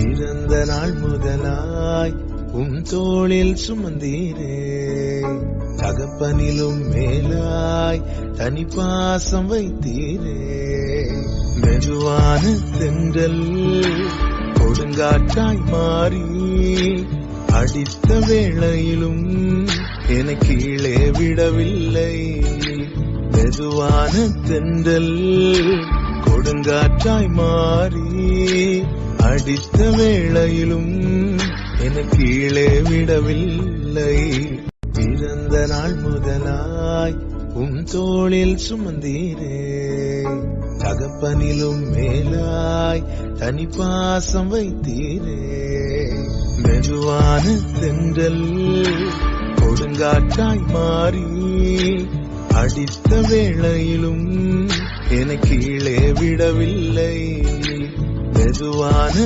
பிறந்த நாள் முதலாய் உன் தோளில் சுமந்தீரே, தகப்பனிலும் மேலாய் தனிப்பாசம் வைத்தீரே. மெதுவான தென்றல் கொடுங்காற்றாய் மாறி அடித்த வேளையிலும் என கீழே விடவில்லை. மெதுவான தென்றல் கொடுங்காற்றாய் மாறி அடித்த வேளையிலும் என கீழே விடவில்லை. பிறந்த நாள் முதலாய் உன் தோளில் சுமந்தீரே, தகப்பனிலும் மேலாய் தனிப்பாசம் வைத்தீரே. மெதுவான தென்றல் கொடுங்காற்றாய் மாறி அடித்த வேளையிலும் என கீழே விடவில்லை. மெதுவான